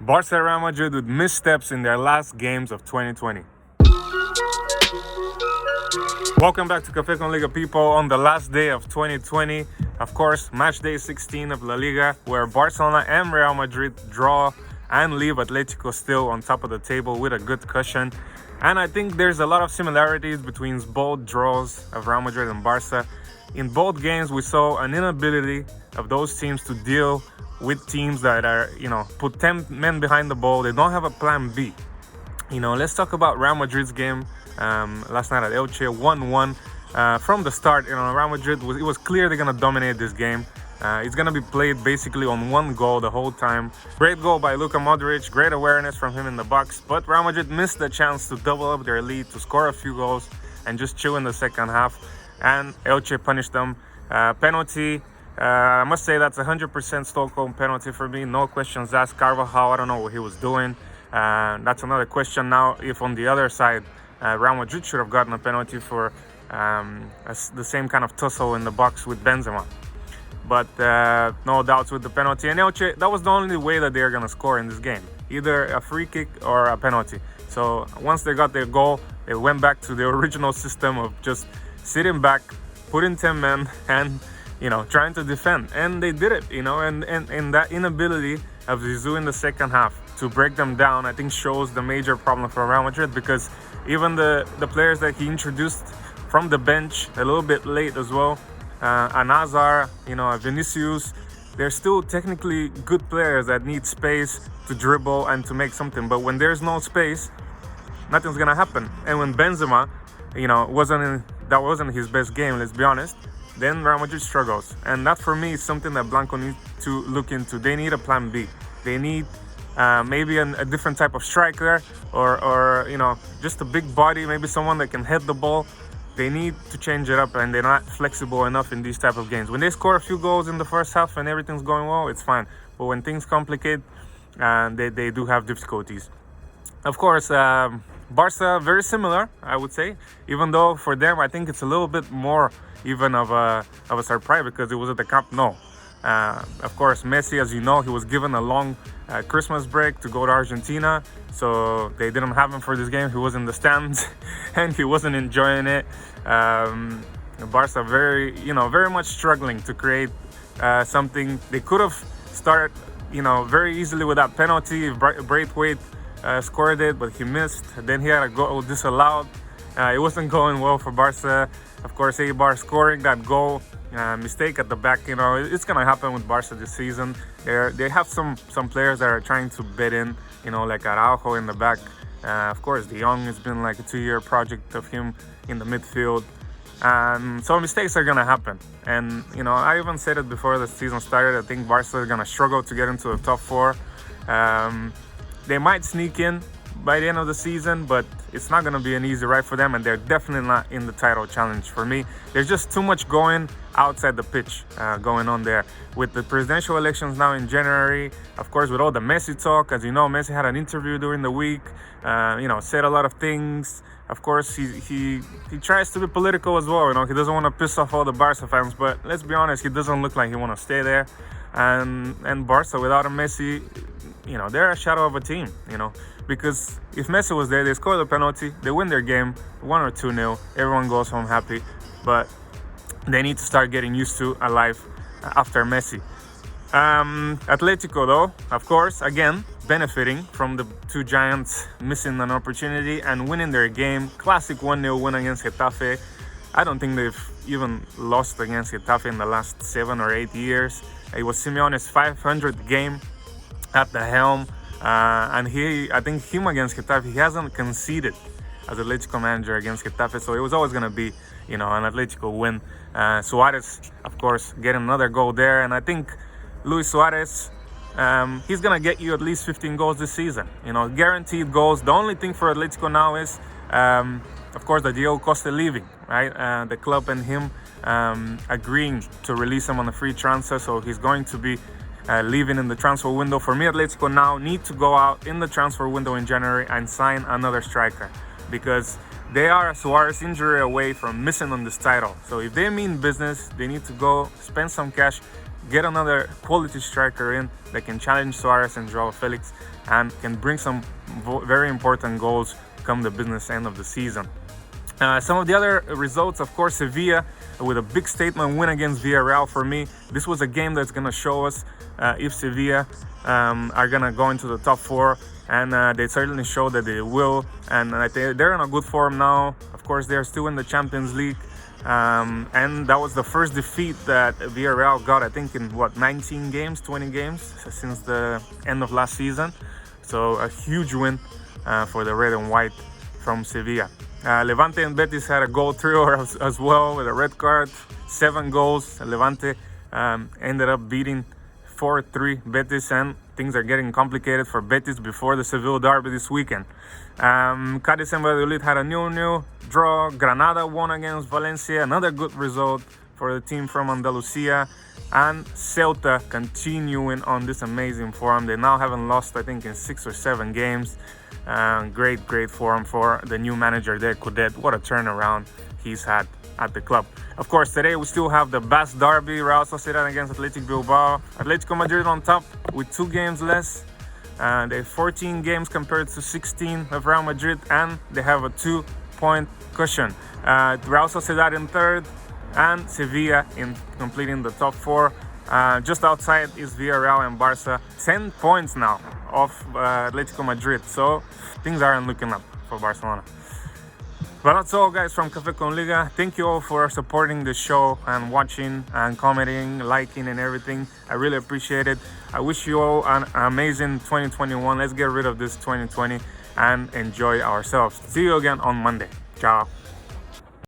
Barça and Real Madrid with missteps in their last games of 2020. Welcome back to Café con Liga, people, on the last day of 2020. Of course, Matchday 16 of LaLiga, where Barcelona and Real Madrid draw and leave Atletico still on top of the table with a good cushion. And I think there's a lot of similarities between both draws of Real Madrid and Barça. In both games, we saw an inability of those teams to deal with teams that are, put 10 men behind the ball. They don't have a plan B. Let's talk about Real Madrid's game last night at Elche, 1-1. From the start, Real Madrid, it was clear they're going to dominate this game. It's going to be played basically on one goal the whole time. Great goal by Luka Modric, great awareness from him in the box, but Real Madrid missed the chance to double up their lead, to score a few goals and just chill in the second half. And Elche punished them. Penalty. I must say that's 100% Stockholm penalty for me. No questions asked. Carvajal, I don't know what he was doing. That's another question now. If on the other side, Real Madrid should have gotten a penalty for the same kind of tussle in the box with Benzema. But no doubts with the penalty. And Elche, that was the only way that they're going to score in this game. Either a free kick or a penalty. So once they got their goal, they went back to the original system of just sitting back, putting 10 men and trying to defend. And they did it, and that inability of Zizou in the second half to break them down, I think shows the major problem for Real Madrid, because even the players that he introduced from the bench a little bit late as well, Anazar, Vinicius, they're still technically good players that need space to dribble and to make something. But when there's no space, nothing's gonna happen. And when Benzema, that wasn't his best game, let's be honest, then Real Madrid struggles. And that for me is something that Blanco needs to look into. They need a plan B. They need maybe a different type of striker or just a big body, maybe someone that can head the ball. They need to change it up, and they're not flexible enough in these type of games. When they score a few goals in the first half and everything's going well, it's fine. But when things complicate, they do have difficulties. Of course, Barça, very similar, I would say, even though for them, I think it's a little bit more even of a surprise because it was at the Camp Nou. Of course, Messi, as you know, he was given a long Christmas break to go to Argentina, so they didn't have him for this game. He was in the stands and he wasn't enjoying it. Barça very much struggling to create something. They could have started, very easily with that penalty if Braithwaite scored it, but he missed. Then he had a goal disallowed. It wasn't going well for Barça. Of course, Eibar scoring that goal, mistake at the back. It's gonna happen with Barça this season. They have some players that are trying to bid in, like Araujo in the back. Of course, De Jong has been like a 2-year project of him in the midfield. So mistakes are gonna happen. And I even said it before the season started. I think Barça is gonna struggle to get into the top 4. They might sneak in by the end of the season, but it's not going to be an easy ride for them, and they're definitely not in the title challenge for me. There's just too much going outside the pitch going on there. With the presidential elections now in January, of course, with all the Messi talk, as you know, Messi had an interview during the week, said a lot of things. Of course, he tries to be political as well. He doesn't want to piss off all the Barca fans, but let's be honest, he doesn't look like he want to stay there. And Barca, without a Messi, they're a shadow of a team, because if Messi was there, they score the penalty, they win their game 1 or 2-0, everyone goes home happy. But they need to start getting used to a life after Messi. Atletico, though, of course, again, benefiting from the two giants missing an opportunity and winning their game. Classic 1-0 win against Getafe. I don't think they've even lost against Getafe in the last 7 or 8 years. It was Simeone's 500th game at the helm, and I think him against Getafe, he hasn't conceded as Atletico manager against Getafe, so it was always going to be, an Atletico win. Suarez, of course, getting another goal there, and I think Luis Suarez, he's going to get you at least 15 goals this season, guaranteed goals. The only thing for Atletico now is, of course, the Diego Costa leaving, right? The club and him agreeing to release him on a free transfer, so he's going to be leaving in the transfer window. For me, Atletico now need to go out in the transfer window in January and sign another striker, because they are a Suarez injury away from missing on this title. So if they mean business, they need to go spend some cash, get another quality striker in that can challenge Suarez and Joao Felix. and can bring some very important goals come the business end of the season. Some of the other results, of course, Sevilla with a big statement win against Villarreal. For me, this was a game that's going to show us if Sevilla are going to go into the top four, and they certainly show that they will, and they're in a good form now. Of course, they're still in the Champions League, and that was the first defeat that Villarreal got, I think, in 19 games, 20 games since the end of last season. So a huge win for the red and white from Sevilla. Levante and Betis had a goal trio as well with a red card, 7 goals. Levante ended up beating 4-3 Betis, and things are getting complicated for Betis before the Seville derby this weekend. Cádiz and Valladolid had a 0-0 draw. Granada won against Valencia, another good result for the team from Andalusia. And Ceuta continuing on this amazing form. They now haven't lost, I think, in 6 or 7 games. Great form for the new manager there, Coudet. What a turnaround he's had at the club. Of course, today we still have the Basque derby, Real Sociedad against Athletic Bilbao. Atletico Madrid on top with 2 games less. They have 14 games compared to 16 of Real Madrid, and they have a 2-point cushion. Real Sociedad in third, and Sevilla in completing the top 4. Just outside is Villarreal and Barça, 10 points now of Atletico Madrid. So things aren't looking up for Barcelona. But that's all, guys, from Café con Liga. Thank you all for supporting the show and watching and commenting, liking and everything. I really appreciate it. I wish you all an amazing 2021. Let's get rid of this 2020 and enjoy ourselves. See you again on Monday. Ciao.